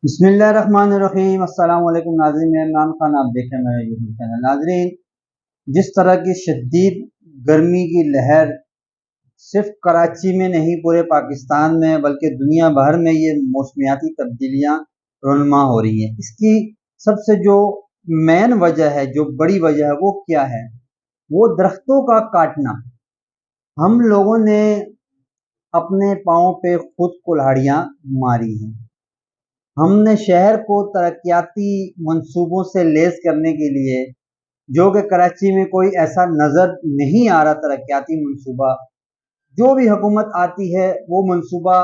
बिस्मिल्लाहिर्रहमानिर्रहीम। अस्सलाम वालेकुम नाज़रीन, मैं इमरान खान, आप देख रहे हैं मेरा यूट्यूब चैनल। नाज़रीन, जिस तरह की शदीद गर्मी की लहर सिर्फ कराची में नहीं पूरे पाकिस्तान में बल्कि दुनिया भर में ये मौसमियाती तब्दीलियाँ रोनुमा हो रही हैं, इसकी सबसे जो मेन वजह है, जो बड़ी वजह है, वो क्या है? वो दरख्तों का काटना। हम लोगों ने अपने पाँव पे खुद कुल्हाड़ियाँ मारी हैं। हमने शहर को तरक्याती मंसूबों से लेस करने के लिए, जो कि कराची में कोई ऐसा नज़र नहीं आ रहा तरक्याती मंसूबा, जो भी हुकूमत आती है वो मंसूबा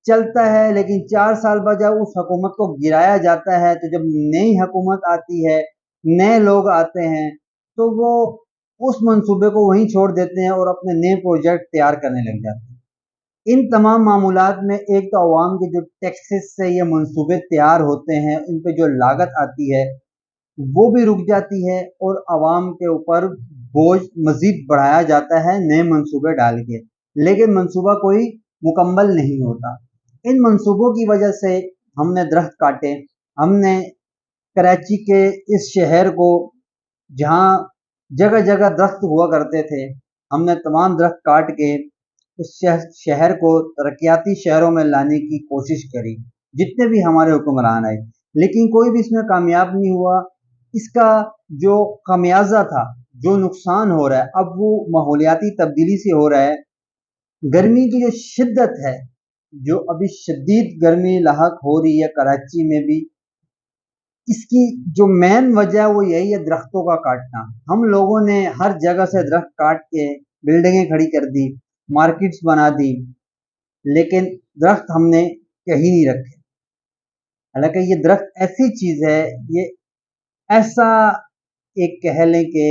चलता है, लेकिन 4 साल बाद जब उस हुकूमत को गिराया जाता है, तो जब नई हुकूमत आती है, नए लोग आते हैं, तो वो उस मंसूबे को वहीं छोड़ देते हैं और अपने नए प्रोजेक्ट तैयार करने लग जाते हैं। इन तमाम मामूलात में एक तो अवाम के जो टैक्सेस से ये मंसूबे तैयार होते हैं, इन पे जो लागत आती है वो भी रुक जाती है और अवाम के ऊपर बोझ मजीद बढ़ाया जाता है नए मंसूबे डाल के, लेकिन मंसूबा कोई मुकम्मल नहीं होता। इन मंसूबों की वजह से हमने दरख्त काटे। हमने कराची के इस शहर को, जहाँ जगह जगह दरख्त हुआ करते थे, हमने तमाम दरख्त काट के इस शहर को तरक्याती शहरों में लाने की कोशिश करी, जितने भी हमारे हुक्मरान आए, लेकिन कोई भी इसमें कामयाब नहीं हुआ। इसका जो खमियाजा था, जो नुकसान हो रहा है, अब वो माहौलियाती तब्दीली से हो रहा है। गर्मी की जो शिद्दत है, जो अभी शदीद गर्मी लाहक हो रही है कराची में भी, इसकी जो मेन वजह है वो यही है, दरख्तों का काटना। हम लोगों ने हर जगह से दरख्त काट के बिल्डिंगें खड़ी कर दी, मार्केट्स बना दी, लेकिन दरख्त हमने कहीं नहीं रखे। हालांकि ये दरख्त ऐसी चीज है, ये ऐसा एक कह लें कि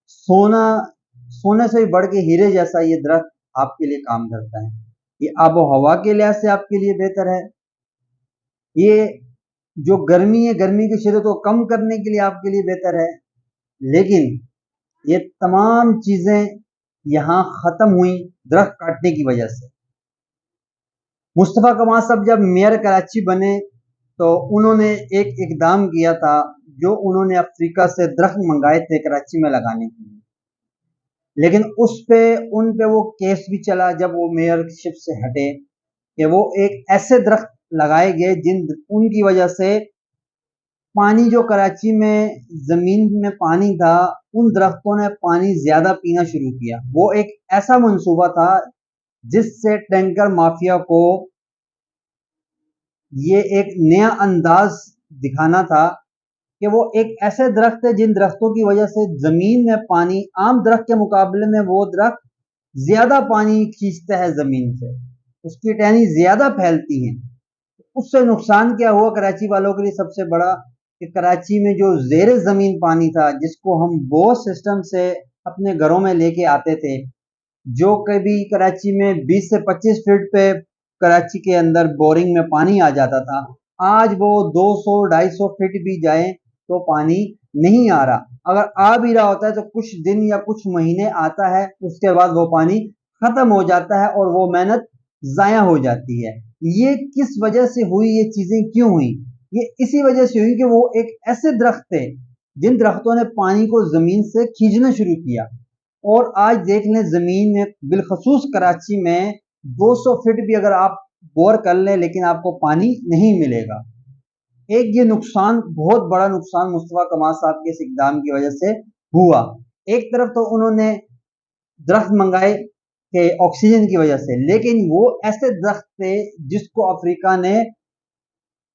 सोना, सोने से भी बढ़ के हीरे जैसा ये दरख्त आपके लिए काम करता है। ये आबो हवा के लिहाज से आपके लिए बेहतर है। ये जो गर्मी है, गर्मी की शिद्दत को कम करने के लिए आपके लिए बेहतर है। लेकिन ये तमाम चीजें यहाँ खत्म हुई दरख्त काटने की वजह से। मुस्तफ़ा कमाल साहब जब मेयर कराची बने, तो उन्होंने एक इकदाम किया था, जो उन्होंने अफ्रीका से दरख्त मंगाए थे कराची में लगाने के लिए, लेकिन उन पे वो केस भी चला जब वो मेयरशिप से हटे, कि वो एक ऐसे दरख्त लगाए गए जिन उनकी वजह से पानी, जो कराची में जमीन में पानी था, उन दरख्तों ने पानी ज्यादा पीना शुरू किया। वो एक ऐसा मंसूबा था जिससे टैंकर माफिया को ये एक नया अंदाज दिखाना था कि वो एक ऐसे दरख्त है जिन दरख्तों की वजह से जमीन में पानी, आम दरख्त के मुकाबले में वो दरख्त ज्यादा पानी खींचता है जमीन से, उसकी टहनी ज्यादा फैलती है। उससे नुकसान क्या हुआ कराची वालों के लिए सबसे बड़ा, कि कराची में जो जेर जमीन पानी था, जिसको हम बोर सिस्टम से अपने घरों में लेके आते थे, जो कभी कराची में 20 से 25 फीट पे कराची के अंदर बोरिंग में पानी आ जाता था, आज वो 200-250 फीट भी जाए तो पानी नहीं आ रहा। अगर आ भी रहा होता है तो कुछ दिन या कुछ महीने आता है, उसके बाद वो पानी खत्म हो जाता है और वो मेहनत जाया हो जाती है। ये किस वजह से हुई, ये चीजें क्यों हुई? ये इसी वजह से हुई कि वो एक ऐसे दरख्त थे जिन दरख्तों ने पानी को जमीन से खींचना शुरू किया। और आज देख लें, जमीन में बिलखसूस कराची में 200 फीट भी अगर आप बोर कर लें, लेकिन आपको पानी नहीं मिलेगा। एक ये नुकसान, बहुत बड़ा नुकसान मुस्तफा कमाल साहब के इस इकदाम की वजह से हुआ। एक तरफ तो उन्होंने दरख्त मंगाए कि ऑक्सीजन की वजह से, लेकिन वो ऐसे दरख्त थे जिसको अफ्रीका ने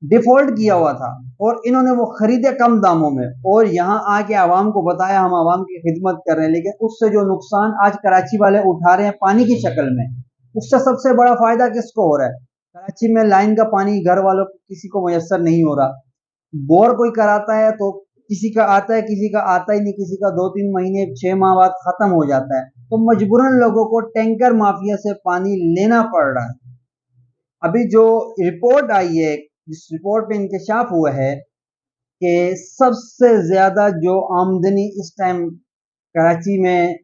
डिफॉल्ट किया हुआ था, और इन्होंने वो खरीदे कम दामों में और यहाँ आके आवाम को बताया हम आवाम की खिदमत कर रहे हैं, लेकिन उससे जो नुकसान आज कराची वाले उठा रहे हैं पानी की शक्ल में, उससे सबसे बड़ा फायदा किसको हो रहा है? कराची में लाइन का पानी घर वालों को किसी को मयसर नहीं हो रहा। बोर कोई कराता है तो किसी का आता है, किसी का आता ही नहीं, किसी का 2-3 महीने 6 माह बाद खत्म हो जाता है, तो मजबूरन लोगों को टैंकर माफिया से पानी लेना पड़ रहा है। अभी जो रिपोर्ट आई है, जिस रिपोर्ट पे इंकशाफ हुआ है कि सबसे ज्यादा जो आमदनी इस टाइम कराची में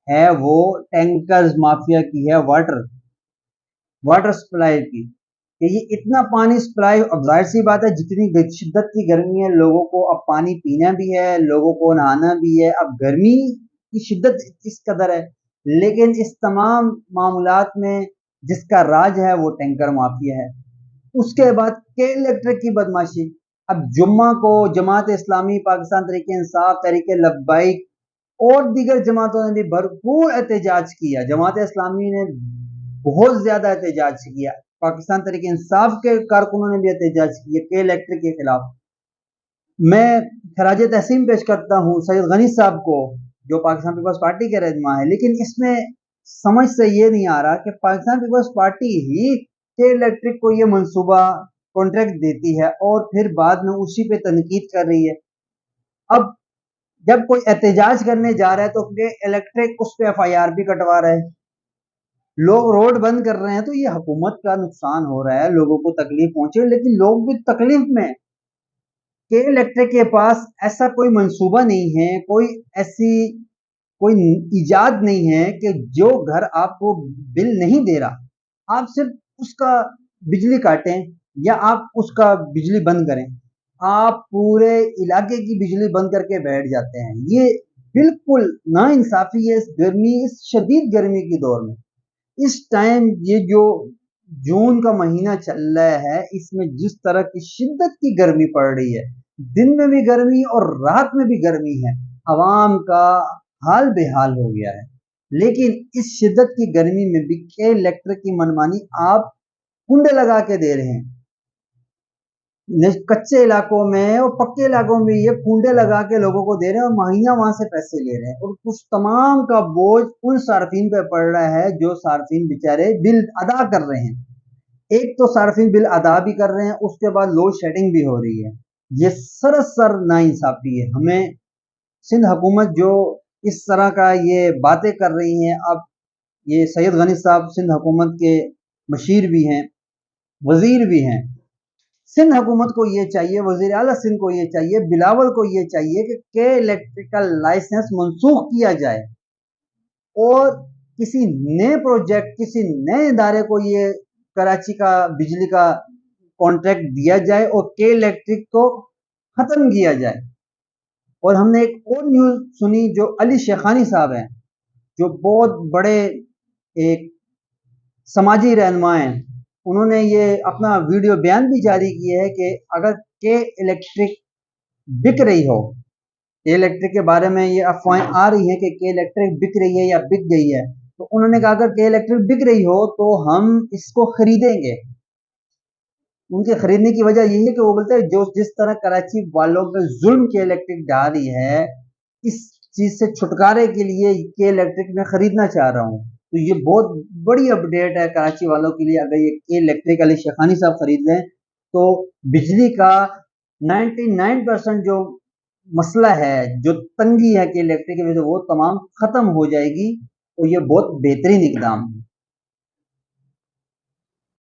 है, वो टैंकर्स माफिया की है, वाटर वाटर सप्लाई की। کہ یہ اتنا پانی سپلائی، اب ظاہر سی بات ہے جتنی شدت کی گرمی ہے لوگوں کو اب پانی پینا بھی ہے، لوگوں کو نہانا بھی ہے، اب گرمی کی شدت اس قدر ہے، لیکن اس تمام معاملات میں جس کا راج ہے وہ ٹینکر مافیا ہے۔ اس کے بعد کے الیکٹرک کی بدماشی، اب جمعہ کو جماعت اسلامی، پاکستان تحریک انصاف، تحریک لبیک اور دیگر جماعتوں نے بھی بھرپور احتجاج کیا۔ جماعت اسلامی نے بہت زیادہ احتجاج کیا، پاکستان تحریک انصاف کے کارکنوں نے بھی احتجاج کیا کے الیکٹرک کے خلاف۔ میں خراج تحسین پیش کرتا ہوں سید غنی صاحب کو جو پاکستان پیپلز پارٹی کے رہنما ہے، لیکن اس میں سمجھ سے یہ نہیں آ رہا کہ پاکستان پیپلز پارٹی ہی کے الیکٹرک کو یہ منصوبہ کانٹریکٹ دیتی ہے اور پھر بعد میں اسی پہ تنقید کر رہی ہے۔ اب جب کوئی احتجاج کرنے جا رہا ہے تو الیکٹرک اس پہ ایف آئی آر بھی کٹوا رہا ہے، لوگ روڈ بند کر رہے ہیں، تو یہ حکومت کا نقصان ہو رہا ہے، لوگوں کو تکلیف پہنچے، لیکن لوگ بھی تکلیف میں۔ کہ الیکٹرک کے پاس ایسا کوئی منصوبہ نہیں ہے، کوئی ایسی کوئی ایجاد نہیں ہے کہ جو گھر آپ کو بل نہیں دے رہا آپ صرف اس کا بجلی کاٹیں یا آپ اس کا بجلی بند کریں، آپ پورے علاقے کی بجلی بند کر کے بیٹھ جاتے ہیں۔ یہ بالکل ناانصافی ہے اس گرمی، اس شدید گرمی کی دور میں۔ اس ٹائم یہ جو جون کا مہینہ چل رہا ہے، اس میں جس طرح کی شدت کی گرمی پڑ رہی ہے، دن میں بھی گرمی اور رات میں بھی گرمی ہے، عوام کا حال بے حال ہو گیا ہے۔ لیکن اس شدت کی گرمی میں بھی کے الیکٹرک کی منمانی آپ کنڈے لگا کے دے رہے ہیں، کچے علاقوں میں اور پکے علاقوں میں یہ کنڈے لگا کے لوگوں کو دے رہے ہیں اور مہینہ وہاں سے پیسے لے رہے ہیں، اور کچھ تمام کا بوجھ ان صارفین پہ پڑ رہا ہے جو صارفین بیچارے بل ادا کر رہے ہیں۔ ایک تو صارفین بل ادا بھی کر رہے ہیں، اس کے بعد لوڈ شیڈنگ بھی ہو رہی ہے۔ یہ سراسر ناانصافی ہے۔ ہمیں سندھ حکومت جو اس طرح کا یہ باتیں کر رہی ہیں، اب یہ سید غنی صاحب سندھ حکومت کے مشیر بھی ہیں، وزیر بھی ہیں، سندھ حکومت کو یہ چاہیے، وزیر اعلیٰ سندھ کو یہ چاہیے، بلاول کو یہ چاہیے کہ کے الیکٹریکل لائسنس منسوخ کیا جائے اور کسی نئے پروجیکٹ، کسی نئے ادارے کو یہ کراچی کا بجلی کا کانٹریکٹ دیا جائے اور کے الیکٹرک کو ختم کیا جائے۔ اور ہم نے ایک اور نیوز سنی جو علی شیخانی صاحب ہیں، جو بہت بڑے ایک سماجی رہنما ہیں، انہوں نے یہ اپنا ویڈیو بیان بھی جاری کیا ہے کہ اگر کے الیکٹرک بک رہی ہو، کے الیکٹرک کے بارے میں یہ افواہیں آ رہی ہیں کہ کے الیکٹرک بک رہی ہے یا بک گئی ہے، تو انہوں نے کہا اگر کے الیکٹرک بک رہی ہو تو ہم اس کو خریدیں گے۔ ان کے خریدنے کی وجہ یہی ہے کہ وہ بولتے ہیں جو جس طرح کراچی والوں پہ ظلم کے الیکٹرک ڈال رہی ہے، اس چیز سے چھٹکارے کے لیے کے الیکٹرک میں خریدنا چاہ رہا ہوں۔ تو یہ بہت بڑی اپڈیٹ ہے کراچی والوں کے لیے، اگر یہ کے الیکٹرک علی شیخانی صاحب خرید لیں تو بجلی کا 99% جو مسئلہ ہے، جو تنگی ہے کہ الیکٹرک کی وجہ سے وہ تمام ختم ہو جائے گی، تو یہ بہت بہترین اقدام ہے۔